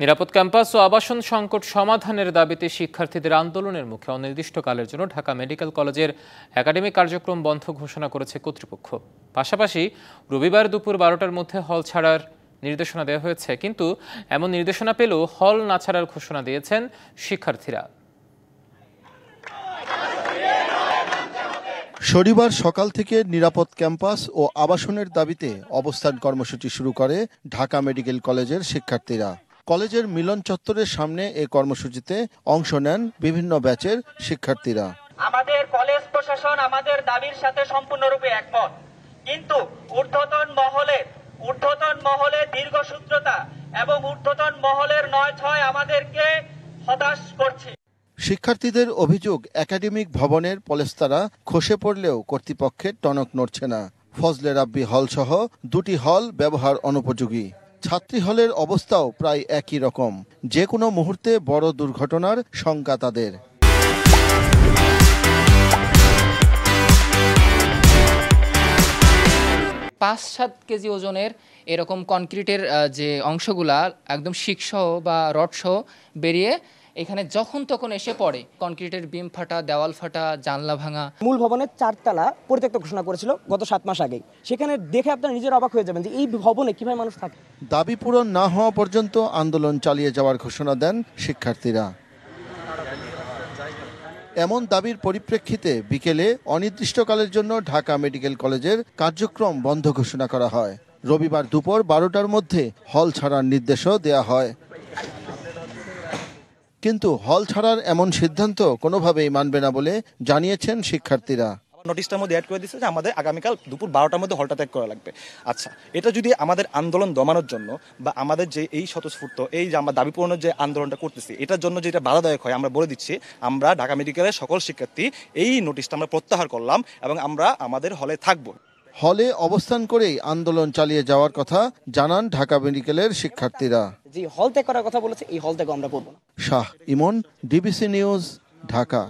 নিরাপদ ক্যাম্পাস ও আবাসন সংকট সমাধানের দাবিতে শিক্ষার্থীদের আন্দোলনের মুখে অনির্দিষ্টকালের জন্য ঢাকা মেডিকেল কলেজের একাডেমিক কার্যক্রম বন্ধ ঘোষণা করেছে কর্তৃপক্ষ। পাশাপাশি রবিবার দুপুর 12টার মধ্যে হল ছাড়ার নির্দেশনা দেওয়া হয়েছে, কিন্তু এমন নির্দেশনা পেলেও হল না ছাড়ার ঘোষণা দিয়েছেন শিক্ষার্থীরা। শনিবার সকাল থেকে নিরাপদ ক্যাম্পাস ও আবাসনের দাবিতে অবস্থান কর্মসূচি শুরু করে ঢাকা মেডিকেল কলেজের শিক্ষার্থীরা। কলেজের মিলন চত্বরের সামনে এই কর্মসূচিতে অংশ নেন বিভিন্ন ব্যাচের শিক্ষার্থীরা। আমাদের কলেজ প্রশাসন আমাদের দাবির সাথে সম্পূর্ণরূপে একমত, কিন্তু ঊর্ধ্বতন মহলে দীর্ঘসূত্রতা এবং ঊর্ধ্বতন মহলের নয় আমাদেরকে হতাশ করছে। শিক্ষার্থীদের অভিযোগ, একাডেমিক ভবনের পলেস্তারা খসে পড়লেও কর্তৃপক্ষের টনক নড়ছে না। ফজলে রাব্বি হল সহ দুটি হল ব্যবহার অনুপযোগী। ছাত্রী হলের অবস্থাও প্রায় একই রকম। যে কোনো মুহূর্তে বড় দুর্ঘটনার শঙ্কা তাদের। ৫-৭ কেজি ওজনের এরকম কনক্রিটের যে অংশগুলা একদম শিকসহ বা রডসহ বেরিয়ে এখানে যখন তখন এসে পড়ে। কনক্রিটের বিম ফাটা, দেওয়াল ফাটা, জানলা ভাঙা। মূল ভবনের 4 তলা পরিত্যক্ত ঘোষণা করেছিল গত 7 মাস আগেই। সেখানে দেখে আপনারা নিজের অবাক হয়ে যাবেন যে এই ভবনে কিভাবে মানুষ থাকে। দাবি পূরণ না হওয়া পর্যন্ত আন্দোলন চালিয়ে যাওয়ার ঘোষণা দেন শিক্ষার্থীরা। এমন দাবির পরিপ্রেক্ষিতে বিকেলে অনির্দিষ্টকালের জন্য ঢাকা মেডিকেল কলেজের কার্যক্রম বন্ধ ঘোষণা করা হয়। রবিবার দুপুর 12টার মধ্যে হল ছাড়ার নির্দেশও দেয়া হয়। কিন্তু হল ছাড়ার এমন সিদ্ধান্ত কোনোভাবেই মানবে না বলে জানিয়েছেন শিক্ষার্থীরা। নোটিশটার মধ্যে অ্যাড করে দিচ্ছে যে আমাদের আগামীকাল দুপুর 12টার মধ্যে হলটা ত্যাগ করা লাগবে। আচ্ছা, এটা যদি আমাদের আন্দোলন দমানোর জন্য বা আমাদের যে এই স্বতঃস্ফূর্ত এই যে আমরা দাবি পূরণের যে আন্দোলনটা করতেছি এটার জন্য যেটা বাধাদায়ক হয়, আমরা বলে দিচ্ছি আমরা ঢাকা মেডিকেলের সকল শিক্ষার্থী এই নোটিশটা আমরা প্রত্যাহার করলাম এবং আমরা আমাদের হলে থাকবো। হলে অবস্থান করেই আন্দোলন চালিয়ে যাওয়ার কথা জানান ঢাকা মেডিকেলের শিক্ষার্থীরা। যে হল ত্যাগ করার কথা বলেছে এই হল ত্যাগ আমরা করব না। শাহ ইমন, ডিবিসি নিউজ, ঢাকা।